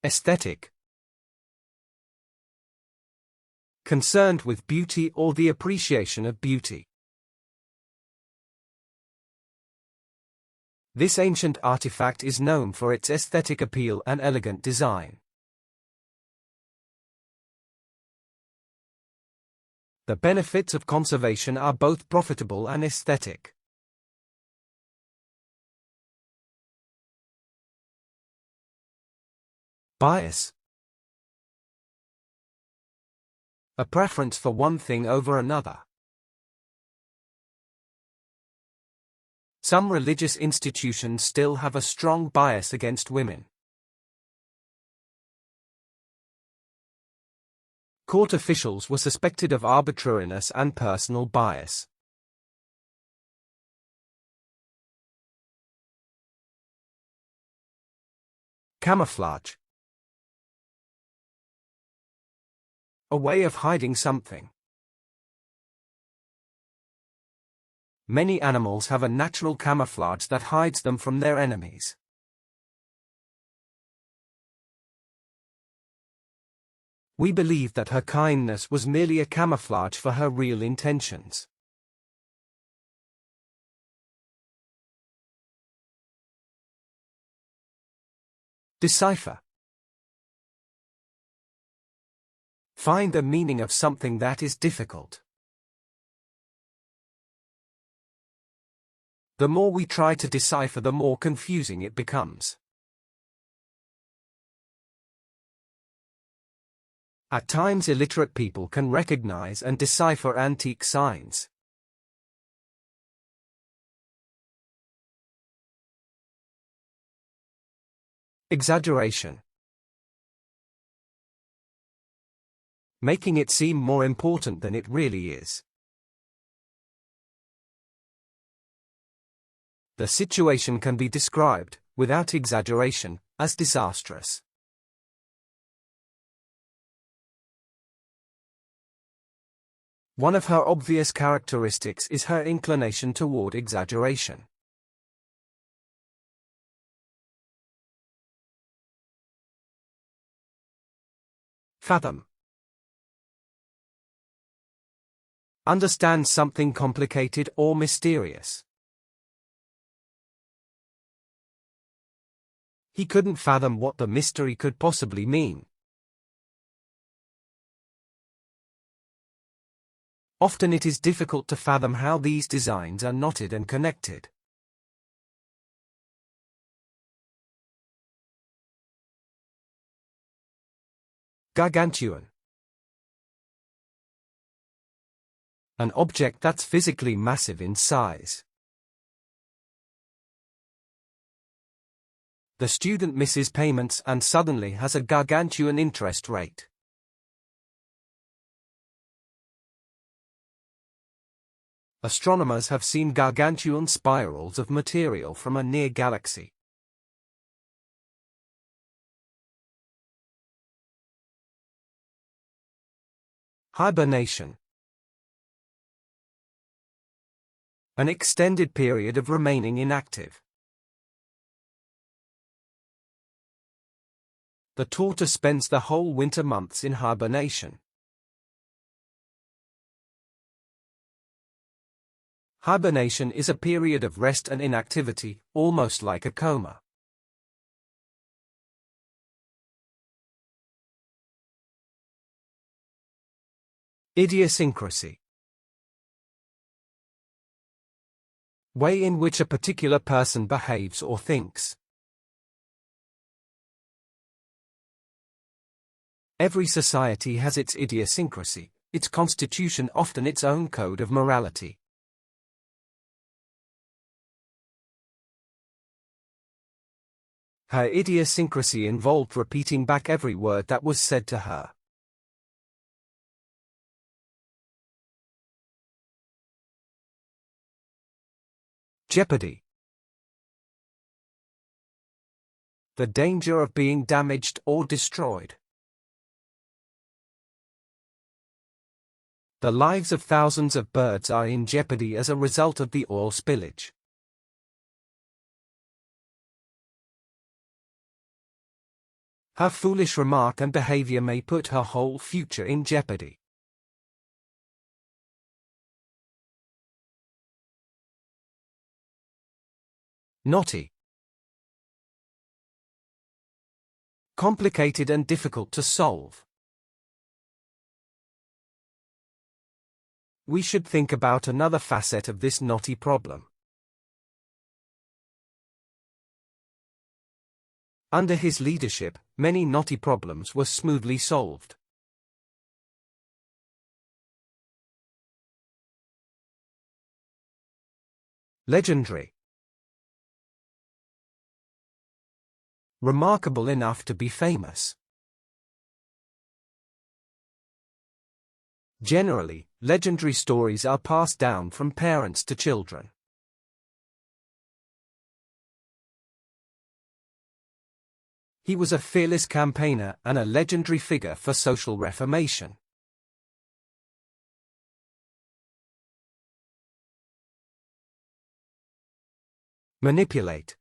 Aesthetic. Concerned with beauty or the appreciation of beauty. This ancient artifact is known for its aesthetic appeal and elegant design. The benefits of conservation are both profitable and aesthetic. Bias. A preference for one thing over another. Some religious institutions still have a strong bias against women. Court officials were suspected of arbitrariness and personal bias. Camouflage. A way of hiding something. Many animals have a natural camouflage that hides them from their enemies. We believe that her kindness was merely a camouflage for her real intentions. Decipher. Find the meaning of something that is difficult. The more we try to decipher, the more confusing it becomes. At times, illiterate people can recognize and decipher antique signs. Exaggeration. Making it seem more important than it really is. The situation can be described, without exaggeration, as disastrous. One of her obvious characteristics is her inclination toward exaggeration. Fathom. Understand something complicated or mysterious. He couldn't fathom what the mystery could possibly mean. Often it is difficult to fathom how these designs are knotted and connected. Gargantuan. An object that's physically massive in size. The student misses payments and suddenly has a gargantuan interest rate. Astronomers have seen gargantuan spirals of material from a near galaxy. Hibernation. An extended period of remaining inactive. The tortoise spends the whole winter months in hibernation. Hibernation is a period of rest and inactivity, almost like a coma. Idiosyncrasy. Way in which a particular person behaves or thinks. Every society has its idiosyncrasy, its constitution, often its own code of morality. Her idiosyncrasy involved repeating back every word that was said to her. Jeopardy. The danger of being damaged or destroyed. The lives of thousands of birds are in jeopardy as a result of the oil spillage. Her foolish remark and behavior may put her whole future in jeopardy. Naughty. Complicated and difficult to solve. We should think about another facet of this knotty problem. Under his leadership, many knotty problems were smoothly solved. Legendary. Remarkable enough to be famous. Generally, legendary stories are passed down from parents to children. He was a fearless campaigner and a legendary figure for social reformation. Manipulate.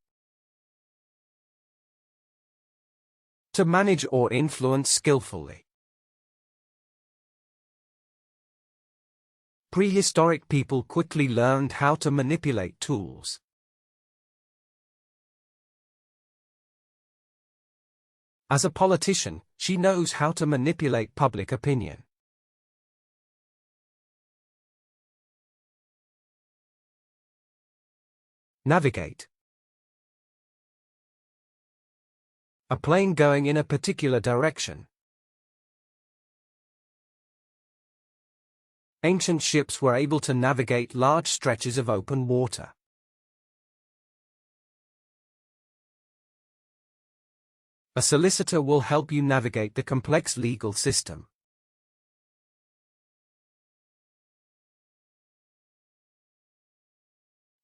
To manage or influence skillfully. Prehistoric people quickly learned how to manipulate tools. As a politician, she knows how to manipulate public opinion. Navigate. A plane going in a particular direction. Ancient ships were able to navigate large stretches of open water. A solicitor will help you navigate the complex legal system.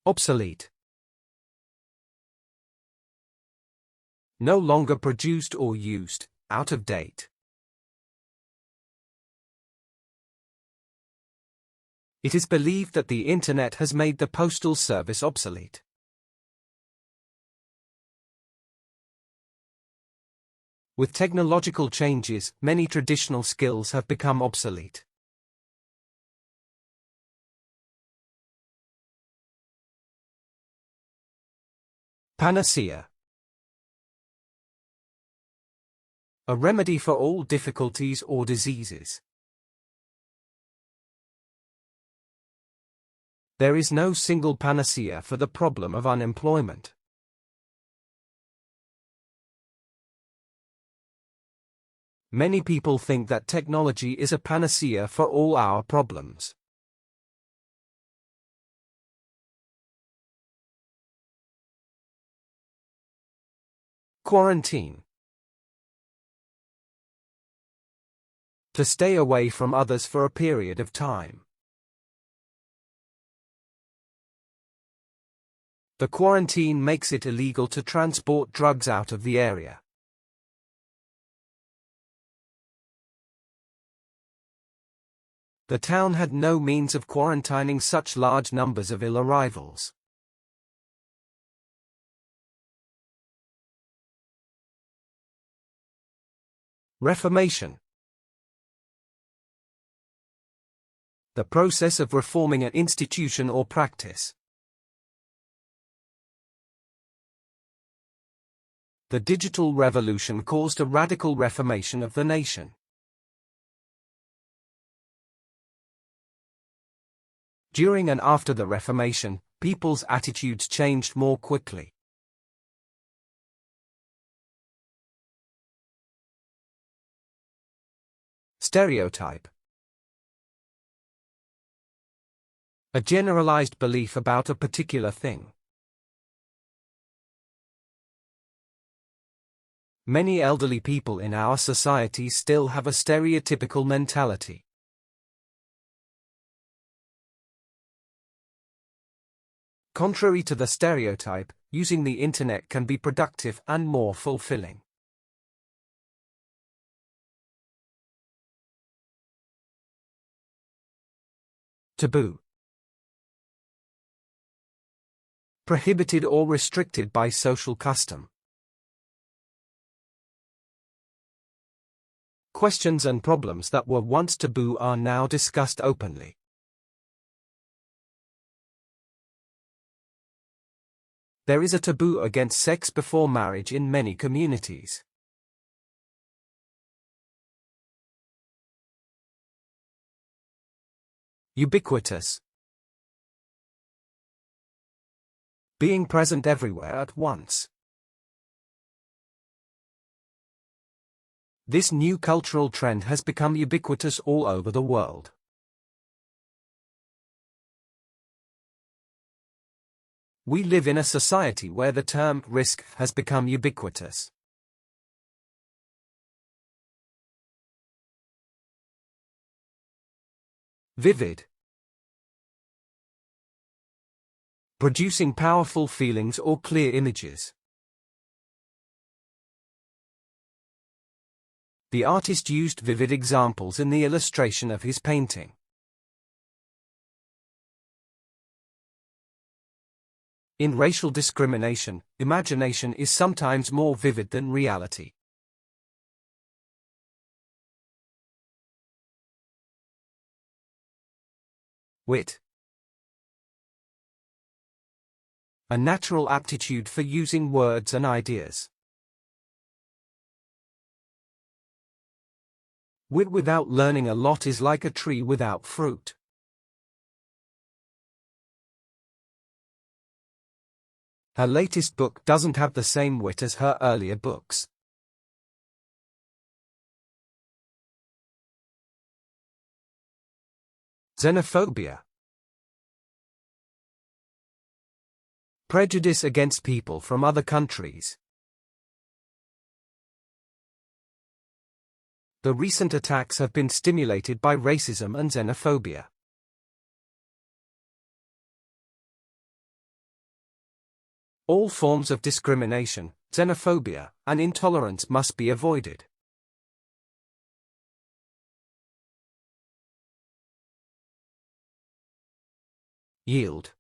Obsolete. No longer produced or used, out of date. It is believed that the Internet has made the postal service obsolete. With technological changes, many traditional skills have become obsolete. Panacea. A remedy for all difficulties or diseases. There is no single panacea for the problem of unemployment. Many people think that technology is a panacea for all our problems. Quarantine. To stay away from others for a period of time. The quarantine makes it illegal to transport drugs out of the area. The town had no means of quarantining such large numbers of ill arrivals. Reformation. The process of reforming an institution or practice. The digital revolution caused a radical reformation of the nation. During and after the Reformation, people's attitudes changed more quickly. Stereotype. A generalized belief about a particular thing. Many elderly people in our society still have a stereotypical mentality. Contrary to the stereotype, using the internet can be productive and more fulfilling. Taboo. Prohibited or restricted by social custom. Questions and problems that were once taboo are now discussed openly. There is a taboo against sex before marriage in many communities. Ubiquitous. Being present everywhere at once. This new cultural trend has become ubiquitous all over the world. We live in a society where the term risk has become ubiquitous. Vivid. Producing powerful feelings or clear images. The artist used vivid examples in the illustration of his painting. In racial discrimination, imagination is sometimes more vivid than reality. Wit. A natural aptitude for using words and ideas. Wit without learning a lot is like a tree without fruit. Her latest book doesn't have the same wit as her earlier books. Xenophobia. Prejudice against people from other countries. The recent attacks have been stimulated by racism and xenophobia. All forms of discrimination, xenophobia, and intolerance must be avoided. Yield.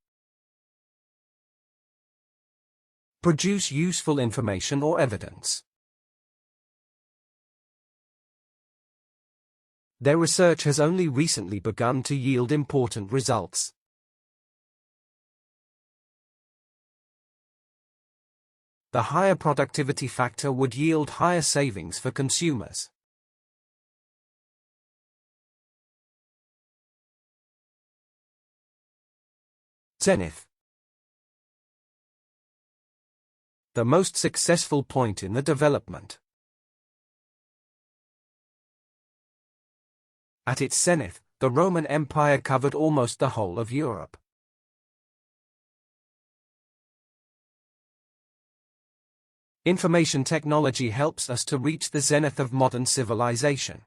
Produce useful information or evidence. Their research has only recently begun to yield important results. The higher productivity factor would yield higher savings for consumers. Zenith. The most successful point in the development. At its zenith, the Roman Empire covered almost the whole of Europe. Information technology helps us to reach the zenith of modern civilization.